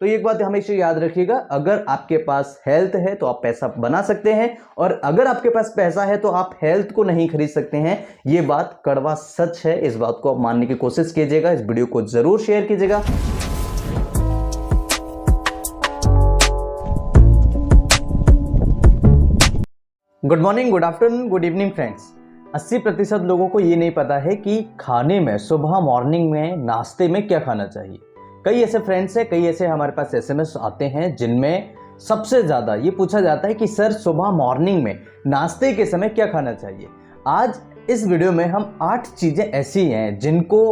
तो एक बात हमेशा याद रखिएगा, अगर आपके पास हेल्थ है तो आप पैसा बना सकते हैं, और अगर आपके पास पैसा है तो आप हेल्थ को नहीं खरीद सकते हैं। यह बात कड़वा सच है, इस बात को आप मानने की कोशिश कीजिएगा। इस वीडियो को जरूर शेयर कीजिएगा। Good morning, good afternoon, good evening friends. 80% लोगों को ये नहीं पता है कि खाने में, सुबह मॉर्निंग में, नाश्ते में क्या खाना चाहिए। कई ऐसे फ्रेंड्स हैं, कई ऐसे हमारे पास एसएमएस आते हैं जिनमें सबसे ज़्यादा ये पूछा जाता है कि सर सुबह मॉर्निंग में नाश्ते के समय क्या खाना चाहिए। आज इस वीडियो में हम 8 चीज़ें ऐसी हैं जिनको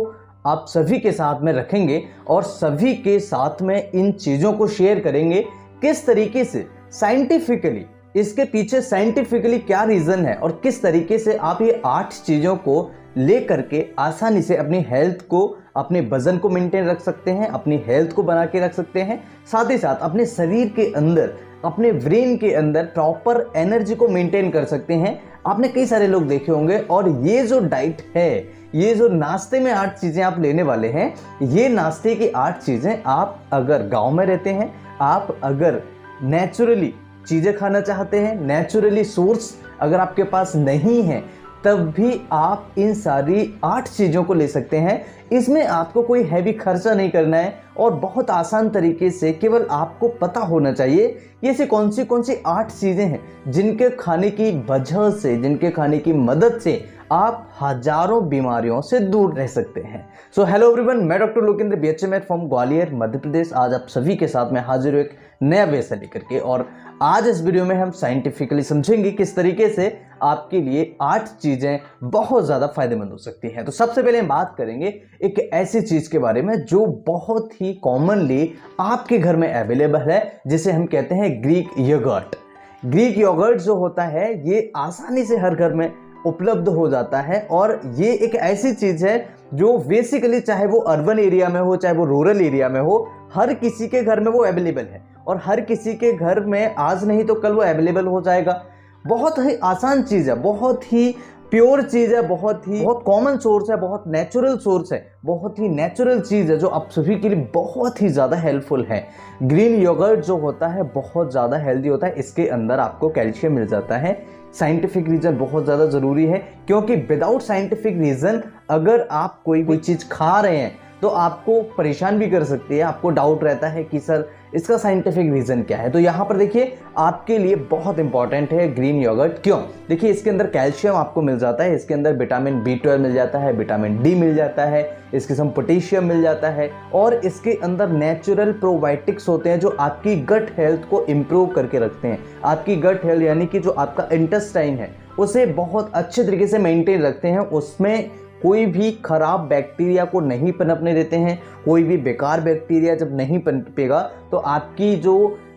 आप सभी के साथ में रखेंगे और सभी के साथ में इन चीज़ों को शेयर करेंगे। किस तरीके से साइंटिफिकली, इसके पीछे साइंटिफिकली क्या रीज़न है और किस तरीके से आप ये 8 चीज़ों को ले करके आसानी से अपनी हेल्थ को, अपने वजन को मेंटेन रख सकते हैं, अपनी हेल्थ को बना के रख सकते हैं, साथ ही साथ अपने शरीर के अंदर, अपने ब्रेन के अंदर प्रॉपर एनर्जी को मेंटेन कर सकते हैं। आपने कई सारे लोग देखे होंगे, और ये जो डाइट है, ये जो नाश्ते में 8 चीज़ें आप लेने वाले हैं, ये नाश्ते की 8 चीज़ें आप अगर गाँव में रहते हैं, आप अगर नेचुरली चीज़ें खाना चाहते हैं, नेचुरली सोर्स अगर आपके पास नहीं है, तब भी आप इन सारी 8 चीज़ों को ले सकते हैं। इसमें आपको कोई हैवी खर्चा नहीं करना है और बहुत आसान तरीके से केवल आपको पता होना चाहिए ये से कौन सी 8 चीज़ें हैं जिनके खाने की वजह से, जिनके खाने की मदद से आप हजारों बीमारियों से दूर रह सकते हैं। सो हेलो एवरीवन, मैं doctor Lokendra BHMH from Gwalior Madhya Pradesh. आज आप सभी के साथ में हाजिर हूँ एक नया व्यवसाय लेकर के, और आज इस वीडियो में हम साइंटिफिकली समझेंगे किस तरीके से आपके लिए 8 चीज़ें बहुत ज़्यादा फायदेमंद हो सकती हैं। तो सबसे पहले हम बात करेंगे एक ऐसी चीज़ के बारे में जो बहुत ही कॉमनली आपके घर में अवेलेबल है, जिसे हम कहते हैं ग्रीक योगर्ट। ग्रीक योगर्ट जो होता है ये आसानी से हर घर में उपलब्ध हो जाता है, और ये एक ऐसी चीज़ है जो बेसिकली चाहे वो अर्बन एरिया में हो, चाहे वो रूरल एरिया में हो, हर किसी के घर में वो अवेलेबल है, और हर किसी के घर में आज नहीं तो कल वो अवेलेबल हो जाएगा। बहुत ही आसान चीज़ है, बहुत ही प्योर चीज़ है, बहुत कॉमन सोर्स है, बहुत नेचुरल सोर्स है, बहुत ही नेचुरल चीज़ है जो आप सभी के लिए बहुत ही ज़्यादा हेल्पफुल है। ग्रीन योगर्ट जो होता है बहुत ज़्यादा हेल्दी होता है, इसके अंदर आपको कैल्शियम मिल जाता है। साइंटिफिक रीज़न बहुत ज़्यादा ज़रूरी है, क्योंकि विदाउट साइंटिफिक रीज़न अगर आप कोई चीज़ खा रहे हैं तो आपको परेशान भी कर सकती है। आपको डाउट रहता है कि सर इसका साइंटिफिक रीज़न क्या है। तो यहाँ पर देखिए आपके लिए बहुत इंपॉर्टेंट है ग्रीन योगर्ट। क्यों? देखिए इसके अंदर कैल्शियम आपको मिल जाता है, इसके अंदर विटामिन B12 मिल जाता है, विटामिन D मिल जाता है, इसके साथ पोटेशियम मिल जाता है, और इसके अंदर नेचुरल प्रोबायोटिक्स होते हैं जो आपकी गट हेल्थ को इम्प्रूव करके रखते हैं। आपकी गट हेल्थ यानी कि जो आपका इंटेस्टाइन है उसे बहुत अच्छे तरीके से मेंटेन रखते हैं। उसमें कोई भी खराब बैक्टीरिया को नहीं पनपने देते हैं। कोई भी बेकार बैक्टीरिया जब नहीं पनपेगा तो आपकी जो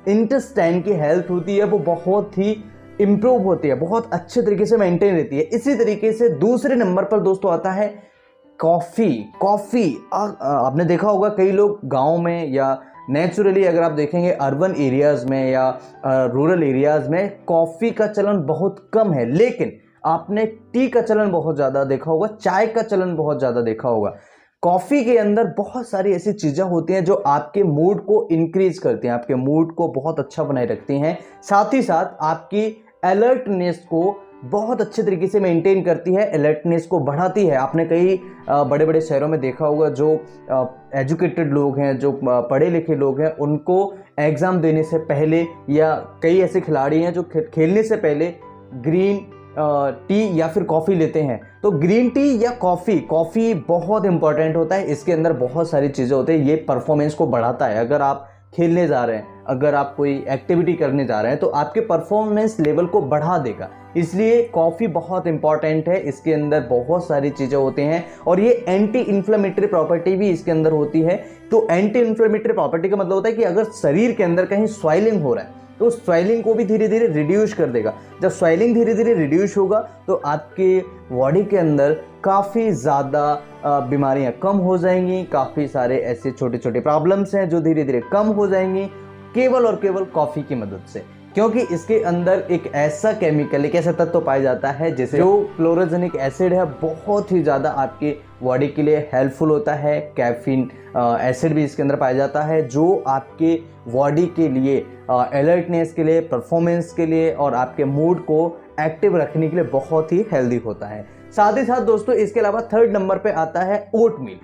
इंटेस्टाइन की हेल्थ होती है वो बहुत ही इम्प्रूव होती है, बहुत अच्छे तरीके से मेंटेन रहती है। इसी तरीके से दूसरे नंबर पर दोस्तों आता है कॉफ़ी। आपने देखा होगा कई लोग गाँव में या नेचुरली अगर आप देखेंगे अर्बन एरियाज़ में या रूरल एरियाज़ में कॉफ़ी का चलन बहुत कम है, लेकिन आपने टी का चलन बहुत ज़्यादा देखा होगा, चाय का चलन बहुत ज़्यादा देखा होगा। कॉफ़ी के अंदर बहुत सारी ऐसी चीज़ें होती हैं जो आपके मूड को इंक्रीज करती हैं, आपके मूड को बहुत अच्छा बनाए रखती हैं, साथ ही साथ आपकी अलर्टनेस को बहुत अच्छे तरीके से मेंटेन करती है, अलर्टनेस को बढ़ाती है। आपने कई बड़े बड़े शहरों में देखा होगा जो एजुकेटेड लोग हैं, जो पढ़े लिखे लोग हैं, उनको एग्ज़ाम देने से पहले, या कई ऐसे खिलाड़ी हैं जो खेलने से पहले ग्रीन टी या फिर कॉफ़ी लेते हैं। तो ग्रीन टी या कॉफ़ी बहुत इंपॉर्टेंट होता है। इसके अंदर बहुत सारी चीज़ें होती हैं, ये परफॉर्मेंस को बढ़ाता है। अगर आप खेलने जा रहे हैं, अगर आप कोई एक्टिविटी करने जा रहे हैं तो आपके परफॉर्मेंस लेवल को बढ़ा देगा, इसलिए कॉफ़ी बहुत इंपॉर्टेंट है। इसके अंदर बहुत सारी चीज़ें होती हैं, और ये एंटी इन्फ्लेमेटरी प्रॉपर्टी भी इसके अंदर होती है। तो एंटी इन्फ्लेमेटरी प्रॉपर्टी का मतलब होता है कि अगर शरीर के अंदर कहीं स्वेलिंग हो रहा है तो स्वेलिंग को भी धीरे धीरे रिड्यूस कर देगा। जब स्वेलिंग धीरे धीरे रिड्यूस होगा तो आपके बॉडी के अंदर काफ़ी ज़्यादा बीमारियां कम हो जाएंगी, काफ़ी सारे ऐसे छोटे छोटे प्रॉब्लम्स हैं जो धीरे धीरे कम हो जाएंगी केवल और केवल कॉफ़ी की मदद से। क्योंकि इसके अंदर एक ऐसा केमिकल, एक ऐसा तत्व पाया जाता है जिसे जो क्लोरोजेनिक एसिड है, बहुत ही ज़्यादा आपकी बॉडी के लिए हेल्पफुल होता है। कैफीन एसिड भी इसके अंदर पाया जाता है जो आपके बॉडी के लिए अलर्टनेस के लिए, परफॉर्मेंस के लिए और आपके मूड को एक्टिव रखने के लिए बहुत ही हेल्दी होता है। साथ ही साथ दोस्तों इसके अलावा थर्ड नंबर पे आता है ओट मील।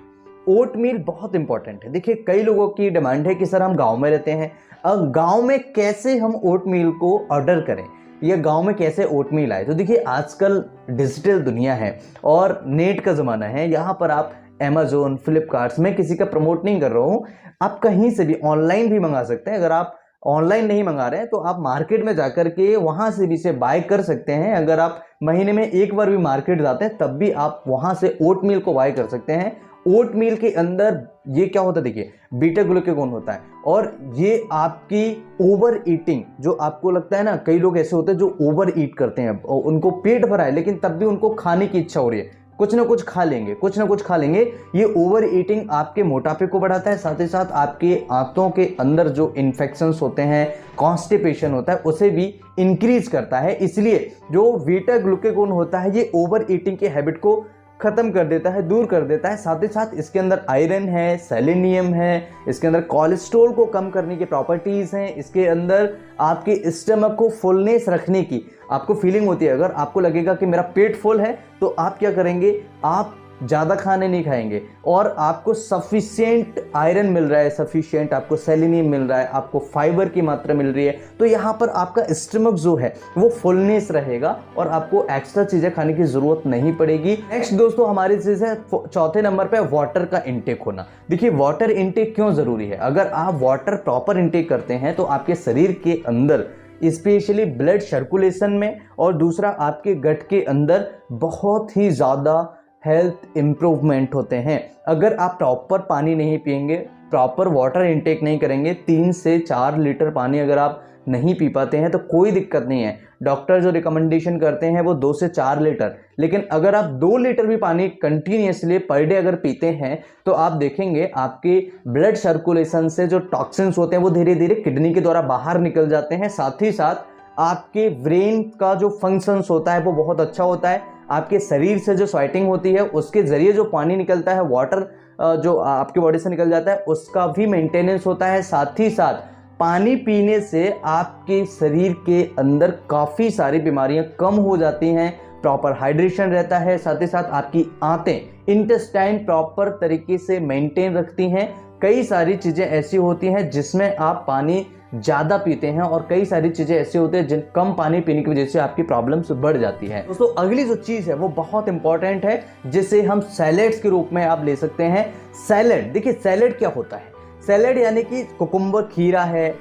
ओट मील बहुत इंपॉर्टेंट है। देखिए कई लोगों की डिमांड है कि सर हम गांव में रहते हैं, अब गांव में कैसे हम ओट मील को ऑर्डर करें या गांव में कैसे ओट मील आए। तो देखिए आजकल डिजिटल दुनिया है और नेट का ज़माना है। यहाँ पर आप अमेजोन, फ्लिपकार्ट, मैं किसी का प्रमोट नहीं कर रहा हूँ, आप कहीं से भी ऑनलाइन भी मंगा सकते हैं। अगर आप ऑनलाइन नहीं मंगा रहे हैं तो आप मार्केट में जाकर के वहाँ से भी से बाय कर सकते हैं। अगर आप महीने में एक बार भी मार्केट जाते हैं तब भी आप वहाँ से ओट मील को बाय कर सकते हैं। ओट मील के अंदर ये क्या होता है, देखिए बीटा ग्लूकेगोन होता है और ये आपकी ओवर ईटिंग, जो आपको लगता है ना, कई लोग ऐसे होते हैं जो ओवर ईट करते हैं, उनको पेट भरा है लेकिन तब भी उनको खाने की इच्छा हो रही है, कुछ ना कुछ खा लेंगे, कुछ ना कुछ खा लेंगे। ये ओवर ईटिंग आपके मोटापे को बढ़ाता है, साथ ही साथ आपके आंतों के अंदर जो इन्फेक्शंस होते हैं, कॉन्स्टिपेशन होता है, उसे भी इंक्रीज करता है। इसलिए जो बीटा ग्लूकेगोन होता है ये ओवर ईटिंग की हैबिट को खत्म कर देता है, दूर कर देता है। साथ ही साथ इसके अंदर आयरन है, सेलेनियम है, इसके अंदर कोलेस्ट्रॉल को कम करने की प्रॉपर्टीज़ हैं, इसके अंदर आपके स्टमक को फुलनेस रखने की आपको फीलिंग होती है। अगर आपको लगेगा कि मेरा पेट फुल है तो आप क्या करेंगे, आप ज़्यादा खाने नहीं खाएंगे और आपको सफिशिएंट आयरन मिल रहा है, सफिशिएंट आपको सेलेनियम मिल रहा है, आपको फाइबर की मात्रा मिल रही है, तो यहाँ पर आपका स्टमक जो है वो फुलनेस रहेगा और आपको एक्स्ट्रा चीज़ें खाने की ज़रूरत नहीं पड़ेगी। नेक्स्ट दोस्तों हमारी चीज़ है चौथे नंबर पे वाटर का इंटेक होना। देखिए वाटर इंटेक क्यों ज़रूरी है, अगर आप वाटर प्रॉपर इंटेक करते हैं तो आपके शरीर के अंदर स्पेशली ब्लड सर्कुलेशन में और दूसरा आपके गट के अंदर बहुत ही ज़्यादा हेल्थ इम्प्रूवमेंट होते हैं। अगर आप प्रॉपर पानी नहीं पिएंगे, प्रॉपर वाटर इनटेक नहीं करेंगे, 3 से 4 लीटर पानी अगर आप नहीं पी पाते हैं तो कोई दिक्कत नहीं है। डॉक्टर जो रिकमेंडेशन करते हैं वो 2 से 4 लीटर, लेकिन अगर आप 2 लीटर भी पानी कंटिन्यूसली पर डे अगर पीते हैं तो आप देखेंगे आपके ब्लड सर्कुलेशन से जो टॉक्सिन्स होते हैं वो धीरे धीरे किडनी के द्वारा बाहर निकल जाते हैं। साथ ही साथ आपके ब्रेन का जो फंक्शंस होता है वो बहुत अच्छा होता है। आपके शरीर से जो स्वेटिंग होती है उसके ज़रिए जो पानी निकलता है, वाटर जो आपकी बॉडी से निकल जाता है, उसका भी मेंटेनेंस होता है। साथ ही साथ पानी पीने से आपके शरीर के अंदर काफ़ी सारी बीमारियां कम हो जाती हैं, प्रॉपर हाइड्रेशन रहता है। साथ ही साथ आपकी आंतें, इंटेस्टाइन प्रॉपर तरीके से मेंटेन रखती हैं। कई सारी चीज़ें ऐसी होती हैं जिसमें आप पानी ज़्यादा पीते हैं और कई सारी चीज़ें ऐसी होती हैं जिन कम पानी पीने की वजह से आपकी प्रॉब्लम्स बढ़ जाती है। दोस्तों अगली जो चीज़ है वो बहुत इंपॉर्टेंट है जिसे हम सैलेड्स के रूप में आप ले सकते हैं। सैलेड, देखिए सैलेड क्या होता है, सैलेड यानी कि कुकुम्बर, खीरा है,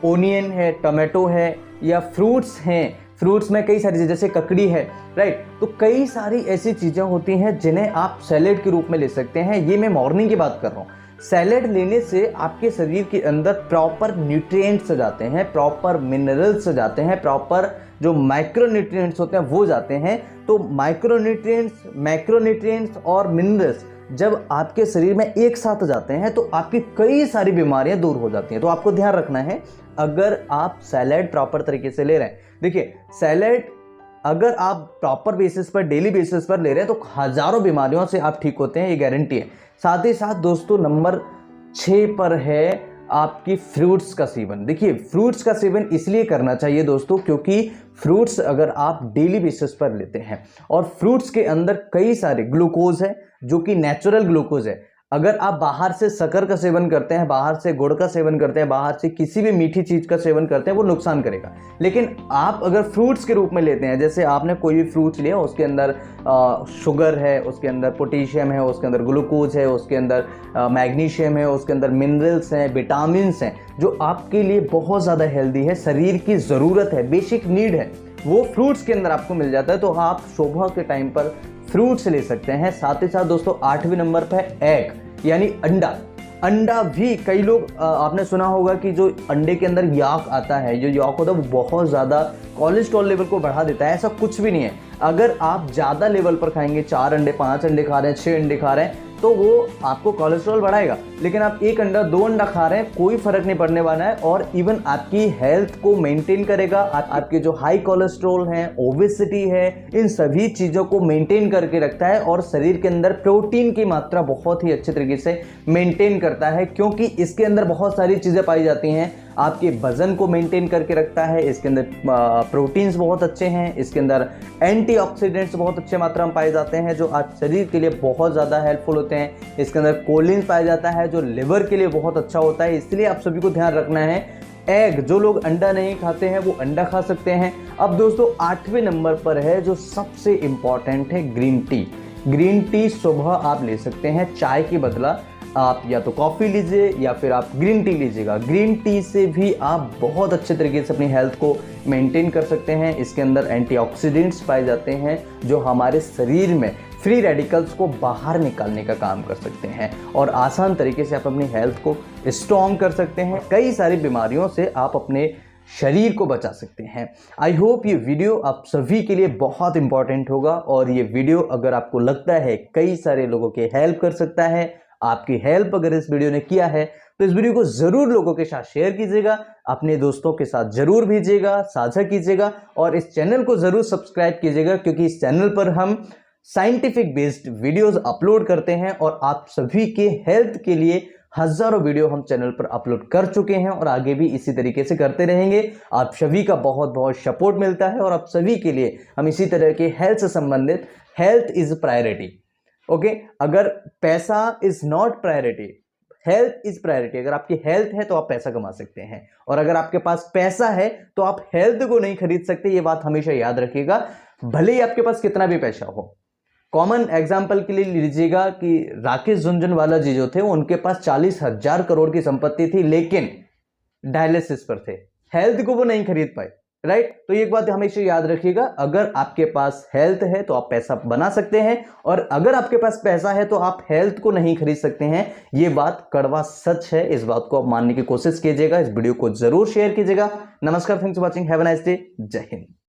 ओनियन है, टमाटो है या फ्रूट्स हैं, फ्रूट्स में कई सारी चीज़ें जैसे ककड़ी है, राइट। तो कई सारी ऐसी चीज़ें होती हैं जिन्हें आप सैलेड के रूप में ले सकते हैं। ये मैं मॉर्निंग की बात कर रहा हूँ। सैलेड लेने से आपके शरीर के अंदर प्रॉपर न्यूट्रिएंट्स जाते हैं, प्रॉपर मिनरल्स जाते हैं, प्रॉपर जो माइक्रो न्यूट्रिएंट्स होते हैं वो जाते हैं। तो माइक्रो न्यूट्रिएंट्स, मैक्रो न्यूट्रिएंट्स और मिनरल्स जब आपके शरीर में एक साथ जाते हैं तो आपकी कई सारी बीमारियां दूर हो जाती हैं। तो आपको ध्यान रखना है अगर आप सैलेड प्रॉपर तरीके से ले रहे हैं। देखिए सैलेड अगर आप प्रॉपर बेसिस पर, डेली बेसिस पर ले रहे हैं तो हज़ारों बीमारियों से आप ठीक होते हैं, ये गारंटी है। साथ ही साथ दोस्तों नंबर 6 पर है आपकी फ्रूट्स का सेवन। देखिए फ्रूट्स का सेवन इसलिए करना चाहिए दोस्तों क्योंकि फ्रूट्स अगर आप डेली बेसिस पर लेते हैं और फ्रूट्स के अंदर कई सारे ग्लूकोज है जो कि नेचुरल ग्लूकोज है। अगर आप बाहर से शक्कर का सेवन करते हैं, बाहर से गुड़ का सेवन करते हैं, बाहर से किसी भी मीठी चीज़ का सेवन करते हैं वो नुकसान करेगा। लेकिन आप अगर फ्रूट्स के रूप में लेते हैं, जैसे आपने कोई भी फ्रूट्स लिया, उसके अंदर शुगर है, उसके अंदर पोटेशियम है, उसके अंदर ग्लूकोज है, उसके अंदर मैग्नीशियम है, उसके अंदर मिनरल्स हैं, विटामिन्स हैं जो आपके लिए बहुत ज़्यादा हेल्दी है, शरीर की ज़रूरत है, बेसिक नीड है, वो फ्रूट्स के अंदर आपको मिल जाता है। तो आप सुबह के टाइम पर फ्रूट्स ले सकते हैं। साथ ही साथ दोस्तों 8वें नंबर पर एग यानी अंडा। अंडा भी कई लोग आपने सुना होगा कि जो अंडे के अंदर यॉक आता है, जो यॉक होता है वो बहुत ज़्यादा कोलेस्ट्रॉल लेवल को बढ़ा देता है। ऐसा कुछ भी नहीं है। अगर आप ज़्यादा लेवल पर खाएंगे, 4 अंडे, 5 अंडे खा रहे हैं, 6 अंडे खा रहे हैं, तो तो वो आपको कोलेस्ट्रॉल बढ़ाएगा। लेकिन आप 1 अंडा 2 अंडा खा रहे हैं, कोई फर्क नहीं पड़ने वाला है, और इवन आपकी हेल्थ को मेंटेन करेगा। आपके जो हाई कोलेस्ट्रॉल है, ओबेसिटी है, इन सभी चीज़ों को मेंटेन करके रखता है और शरीर के अंदर प्रोटीन की मात्रा बहुत ही अच्छे तरीके से मेंटेन करता है, क्योंकि इसके अंदर बहुत सारी चीज़ें पाई जाती हैं। आपके वजन को मेंटेन करके रखता है, इसके अंदर प्रोटीन्स बहुत अच्छे हैं, इसके अंदर एंटीऑक्सीडेंट्स बहुत अच्छे मात्रा में पाए जाते हैं जो आप शरीर के लिए बहुत ज़्यादा हेल्पफुल होते हैं। इसके अंदर कोलिन पाया जाता है जो लिवर के लिए बहुत अच्छा होता है। इसलिए आप सभी को ध्यान रखना है, एग, जो लोग अंडा नहीं खाते हैं वो अंडा खा सकते हैं। अब दोस्तों 8वें नंबर पर है जो सबसे इंपॉर्टेंट है, ग्रीन टी। ग्रीन टी सुबह आप ले सकते हैं, चाय के बदला आप या तो कॉफ़ी लीजिए या फिर आप ग्रीन टी लीजिएगा। ग्रीन टी से भी आप बहुत अच्छे तरीके से अपनी हेल्थ को मेंटेन कर सकते हैं। इसके अंदर एंटीऑक्सीडेंट्स पाए जाते हैं जो हमारे शरीर में फ्री रेडिकल्स को बाहर निकालने का काम कर सकते हैं, और आसान तरीके से आप अपनी हेल्थ को स्ट्रॉन्ग कर सकते हैं। कई सारी बीमारियों से आप अपने शरीर को बचा सकते हैं। आई होप ये वीडियो आप सभी के लिए बहुत इंपॉर्टेंट होगा, और ये वीडियो अगर आपको लगता है कई सारे लोगों की हेल्प कर सकता है, आपकी हेल्प अगर इस वीडियो ने किया है, तो इस वीडियो को जरूर लोगों के साथ शेयर कीजिएगा, अपने दोस्तों के साथ जरूर भेजिएगा, साझा कीजिएगा, और इस चैनल को जरूर सब्सक्राइब कीजिएगा, क्योंकि इस चैनल पर हम साइंटिफिक बेस्ड वीडियोस अपलोड करते हैं, और आप सभी के हेल्थ के लिए हजारों वीडियो हम चैनल पर अपलोड कर चुके हैं और आगे भी इसी तरीके से करते रहेंगे। आप सभी का बहुत बहुत सपोर्ट मिलता है, और आप सभी के लिए हम इसी तरह के हेल्थ से संबंधित, हेल्थ इज प्रायोरिटी, ओके। अगर पैसा is not priority, health is priority. अगर आपकी हेल्थ है तो आप पैसा कमा सकते हैं, और अगर आपके पास पैसा है तो आप हेल्थ को नहीं खरीद सकते। ये बात हमेशा याद रखिएगा, भले ही आपके पास कितना भी पैसा हो। कॉमन एग्जाम्पल के लिए लीजिएगा कि राकेश झुनझुनवाला जी जो थे, उनके पास 40,000 करोड़ की संपत्ति थी, लेकिन डायलिसिस पर थे, हेल्थ को वो नहीं खरीद पाए, राइट। तो एक बात हमेशा याद रखिएगा, अगर आपके पास हेल्थ है तो आप पैसा बना सकते हैं, और अगर आपके पास पैसा है तो आप हेल्थ को नहीं खरीद सकते हैं। ये बात कड़वा सच है, इस बात को आप मानने की कोशिश कीजिएगा। इस वीडियो को जरूर शेयर कीजिएगा। नमस्कार, thanks for watching, have a nice day, जय हिंद।